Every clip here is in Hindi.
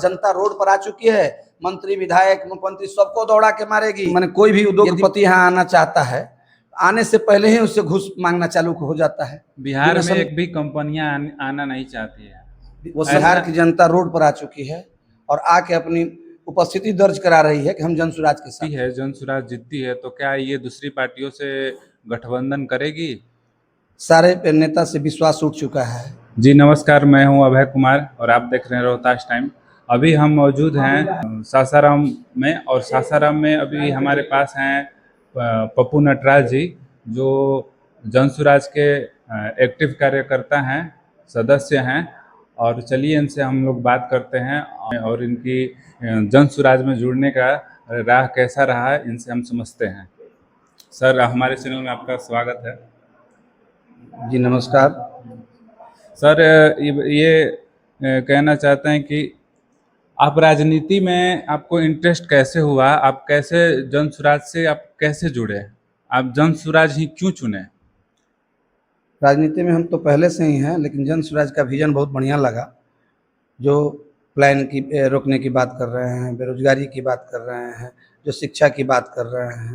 जनता रोड पर आ चुकी है। मंत्री, विधायक, मुख्यमंत्री सबको दौड़ा के मारेगी। मैंने कोई भी उद्योगपति यहाँ आना चाहता है, आने से पहले ही उससे घूस मांगना चालू हो जाता है। बिहार में एक भी कंपनियां आना नहीं चाहती है। वो बिहार की जनता रोड पर आ चुकी है और आके अपनी उपस्थिति दर्ज करा रही है कि हम जनसुराज के साथ है। जनसुराज जीतती है तो क्या ये दूसरी पार्टियों से गठबंधन करेगी? सारे नेता से विश्वास उठ चुका है। जी नमस्कार, मैं हूं अभय कुमार और आप देख रहे हैं रोहतास टाइम। अभी हम मौजूद हैं सासाराम में, और सासाराम में अभी हमारे पास हैं पप्पू नटराज जी, जो जनसुराज के एक्टिव कार्यकर्ता हैं, सदस्य हैं। और चलिए इनसे हम लोग बात करते हैं और इनकी जनसुराज में जुड़ने का राह कैसा रहा है इनसे हम समझते हैं। सर, हमारे चैनल में आपका स्वागत है। जी नमस्कार सर। ये कहना चाहते हैं कि आप राजनीति में आपको इंटरेस्ट कैसे हुआ? आप कैसे जनसुराज से आप कैसे जुड़े? आप जनसुराज ही क्यों चुने? राजनीति में हम तो पहले से ही हैं, लेकिन जनसुराज का विजन बहुत बढ़िया लगा। जो प्लान की रोकने की बात कर रहे हैं, बेरोजगारी की बात कर रहे हैं, जो शिक्षा की बात कर रहे हैं,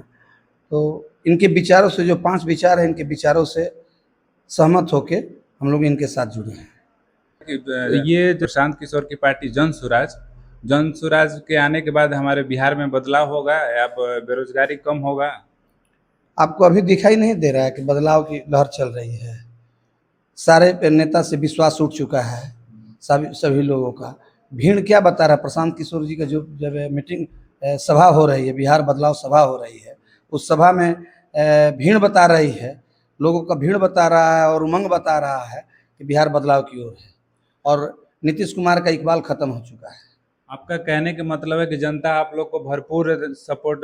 तो इनके विचारों से, जो 5 विचार हैं, इनके विचारों से सहमत होके हम लोग इनके साथ जुड़े हैं। ये जो शांत किशोर की पार्टी जनसुराज के आने के बाद हमारे बिहार में बदलाव होगा या बेरोजगारी कम होगा? आपको अभी दिखाई नहीं दे रहा है कि बदलाव की लहर चल रही है? सारे नेता से विश्वास उठ चुका है, सभी लोगों का। भीड़ क्या बता रहा है? प्रशांत किशोर जी का जो जब मीटिंग सभा हो रही है, बिहार बदलाव सभा हो रही है, उस सभा में भीड़ बता रही है, लोगों का भीड़ बता रहा है और उमंग बता रहा है कि बिहार बदलाव की ओर है। और नीतीश कुमार का इकबाल खत्म हो चुका है। आपका कहने का मतलब है कि जनता आप लोग को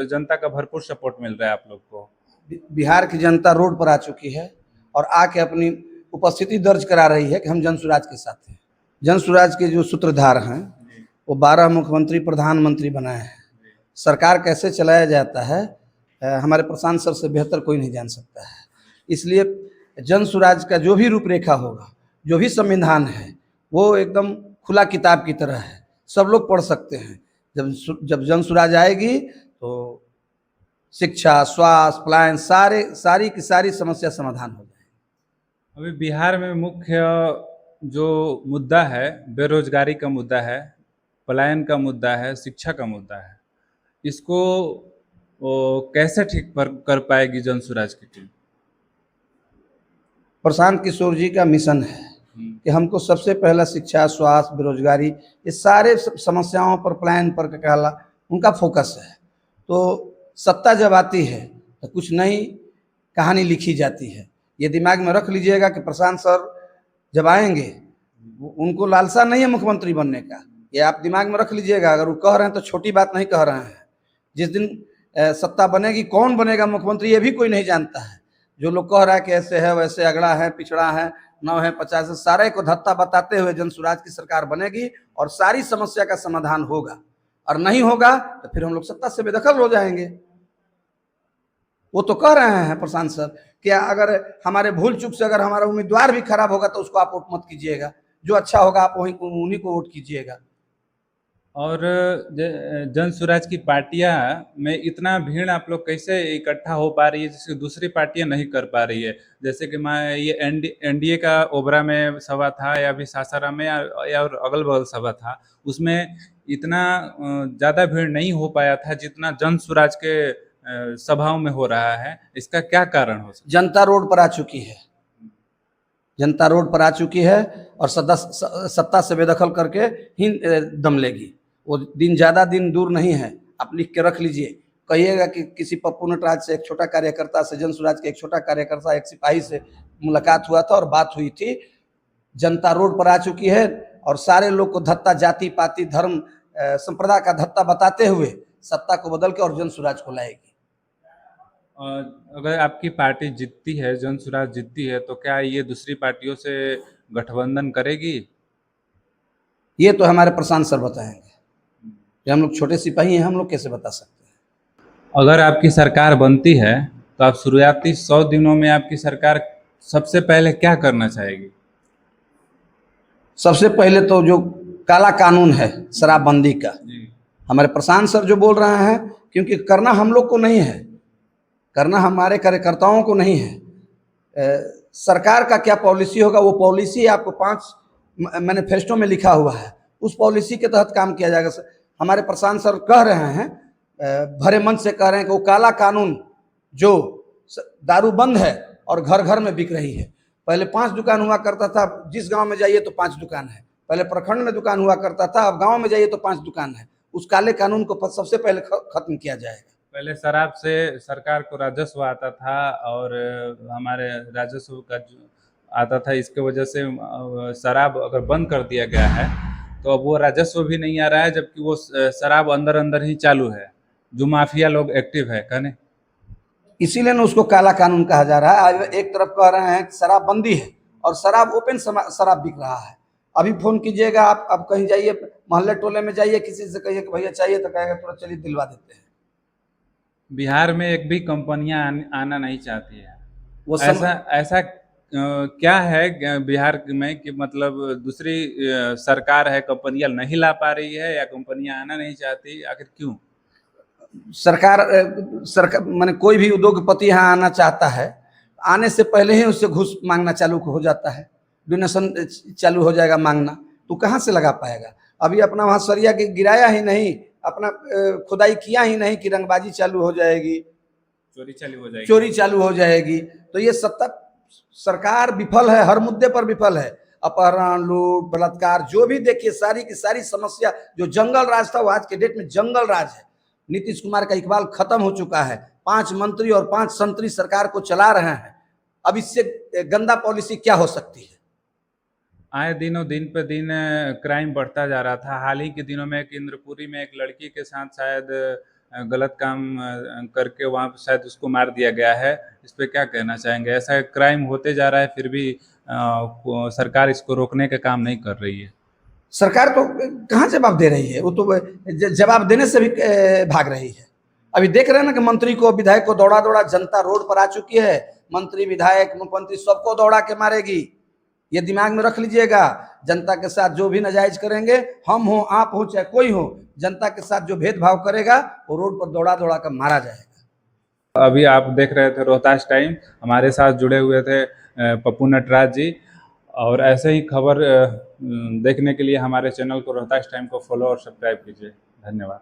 जनता का भरपूर सपोर्ट मिल रहा है आप लोग को? बिहार की जनता रोड पर आ चुकी है और आके अपनी उपस्थिति दर्ज करा रही है कि हम जनसुराज के साथ हैं। जनसुराज के जो सूत्रधार हैं वो 12 मुख्यमंत्री, प्रधानमंत्री बनाए हैं। सरकार कैसे चलाया जाता है हमारे प्रशांत सर से बेहतर कोई नहीं जान सकता है। इसलिए जनसुराज का जो भी रूपरेखा होगा, जो भी संविधान है, वो एकदम खुला किताब की तरह है, सब लोग पढ़ सकते हैं। जब जनसुराज आएगी तो शिक्षा, स्वास्थ्य, पलायन, सारी की सारी समस्या समाधान हो जाएगी। अभी बिहार में मुख्य जो मुद्दा है, बेरोजगारी का मुद्दा है, पलायन का मुद्दा है, शिक्षा का मुद्दा है। इसको कैसे ठीक कर पाएगी जनसुराज की टीम? प्रशांत किशोर जी का मिशन है कि हमको सबसे पहला शिक्षा, स्वास्थ्य, बेरोजगारी, ये सारे समस्याओं पर, प्लान पर कहला उनका फोकस है। तो सत्ता जब आती है तो कुछ नई कहानी लिखी जाती है। ये दिमाग में रख लीजिएगा कि प्रशांत सर जब आएंगे, उनको लालसा नहीं है मुख्यमंत्री बनने का, ये आप दिमाग में रख लीजिएगा। अगर वो कह रहे हैं तो छोटी बात नहीं कह रहे हैं। जिस दिन सत्ता बनेगी, कौन बनेगा मुख्यमंत्री ये भी कोई नहीं जानता है। जो लोग कह रहा है कि ऐसे है, वैसे, अगड़ा है, पिछड़ा है, 9 है, 50 है, सारे को धत्ता बताते हुए जनसुराज की सरकार बनेगी और सारी समस्या का समाधान होगा। और नहीं होगा तो फिर हम लोग सत्ता से बेदखल हो जाएंगे। वो तो कह रहे हैं प्रशांत सर, क्या अगर हमारे भूल चूक से अगर हमारा उम्मीदवार भी खराब होगा तो उसको आप वोट मत कीजिएगा, जो अच्छा होगा आप उन्हीं को वोट कीजिएगा। और जनसुराज की पार्टियां में इतना भीड़ आप लोग कैसे इकट्ठा हो पा रही है जिसकी दूसरी पार्टियां नहीं कर पा रही है? जैसे कि मैं ये एनडीए का ओबरा में सभा था, या भी सासाराम में, या और अगल बगल सभा था, उसमें इतना ज़्यादा भीड़ नहीं हो पाया था जितना जनसुराज के सभाओं में हो रहा है। इसका क्या कारण हो सकता? जनता रोड पर आ चुकी है, जनता रोड पर आ चुकी है और सत्ता से बेदखल करके ही दम लेगी। वो दिन ज़्यादा दिन दूर नहीं है, आप लिख के रख लीजिए। कहिएगा कि किसी पप्पू नटराज से, एक छोटा कार्यकर्ता से, जनसुराज के एक छोटा कार्यकर्ता, एक सिपाही से मुलाकात हुआ था और बात हुई थी। जनता रोड पर आ चुकी है और सारे लोग को धत्ता, जाति पाति, धर्म, संप्रदाय का धत्ता बताते हुए सत्ता को बदल के और जनसुराज को लाएगी। अगर आपकी पार्टी जीतती है, जनसुराज जीतती है, तो क्या ये दूसरी पार्टियों से गठबंधन करेगी? ये तो हमारे प्रशांत सर बताएंगे। हम लोग छोटे सिपाही हैं, हम लोग कैसे बता सकते हैं। अगर आपकी सरकार बनती है तो आप शुरुआती 100 दिनों में आपकी सरकार सबसे पहले क्या करना चाहेगी? सबसे पहले तो जो काला कानून है शराबबंदी का। जी हमारे प्रशांत सर जो बोल रहे हैं, क्योंकि करना हम लोग को नहीं है, करना हमारे कार्यकर्ताओं को नहीं है। सरकार का क्या पॉलिसी होगा, वो पॉलिसी आपको 5 मैनिफेस्टो में लिखा हुआ है, उस पॉलिसी के तहत काम किया जाएगा। हमारे प्रशांत सर कह रहे हैं, भरे मन से कह रहे हैं कि वो काला कानून जो दारू बंद है और घर घर में बिक रही है। पहले 5 दुकान हुआ करता था, जिस गांव में जाइए तो 5 दुकान है। पहले प्रखंड में दुकान हुआ करता था, अब गांव में जाइए तो 5 दुकान है। उस काले कानून को सबसे पहले खत्म किया जाएगा। पहले शराब से सरकार को राजस्व आता था और हमारे राजस्व का आता था, इसके वजह से शराब अगर बंद कर दिया गया है तो अब वो राजस्व भी नहीं आ रहा है, जबकि वो शराब अंदर अंदर ही चालू है, जो माफिया लोग एक्टिव है कहने। इसीलिए ना उसको काला कानून कहा जा रहा है। एक तरफ कह रहे हैं शराब बंदी है और शराब ओपन शराब बिक रहा है। अभी फोन कीजिएगा, आप कहीं जाइए, मोहल्ले टोले में जाइए, किसी से कहिए कि भैया चाहिए, तो कहेगा थोड़ा चलिए दिलवा देते हैं। बिहार में एक भी कंपनियां आना नहीं चाहती है। वो ऐसा क्या है बिहार में कि मतलब दूसरी सरकार है, कंपनियां नहीं ला पा रही है या कंपनियां आना नहीं चाहती, आखिर क्यों? सरकार माने कोई भी उद्योगपति यहाँ आना चाहता है, आने से पहले ही उससे घूस मांगना चालू हो जाता है, डोनेशन चालू हो जाएगा मांगना, तो कहाँ से लगा पाएगा। अभी अपना वहाँ सरिया गिराया ही नहीं, अपना खुदाई किया ही नहीं कि रंगबाजी चालू हो जाएगी, चोरी चालू हो जाएगी। तो ये सत्ता सरकार विफल है, हर मुद्दे पर विफल है। अपहरण, लूट, बलात्कार, जो भी देखिए सारी की सारी समस्या, जो जंगल राज था वो आज के डेट में जंगल राज है। नीतीश कुमार का इकबाल खत्म हो चुका है। 5 मंत्री और 5 संतरी सरकार को चला रहे हैं। अब इससे गंदा पॉलिसी क्या हो सकती है। आए दिनों दिन पे दिन क्राइम बढ़ता जा रहा था। हाल ही के दिनों में इंद्रपुरी में एक लड़की के साथ शायद गलत काम करके वहाँ पे शायद उसको मार दिया गया है। इस पे क्या कहना चाहेंगे? ऐसा क्राइम होते जा रहा है, फिर भी सरकार इसको रोकने का काम नहीं कर रही है। सरकार तो कहाँ जवाब दे रही है, वो तो जवाब देने से भी भाग रही है। अभी देख रहे हैं ना कि मंत्री को, विधायक को दौड़ा दौड़ा जनता रोड पर आ चुकी है। मंत्री, विधायक, मुख्यमंत्री सबको दौड़ा के मारेगी। ये दिमाग में रख लीजिएगा, जनता के साथ जो भी नाजायज करेंगे, हम हो, आप हो, चाहे कोई हो, जनता के साथ जो भेदभाव करेगा वो रोड पर दौड़ा दौड़ा कर मारा जाएगा। अभी आप देख रहे थे रोहतास टाइम, हमारे साथ जुड़े हुए थे पप्पू नटराज जी। और ऐसे ही खबर देखने के लिए हमारे चैनल को रोहतास टाइम को फॉलो और सब्सक्राइब कीजिए। धन्यवाद।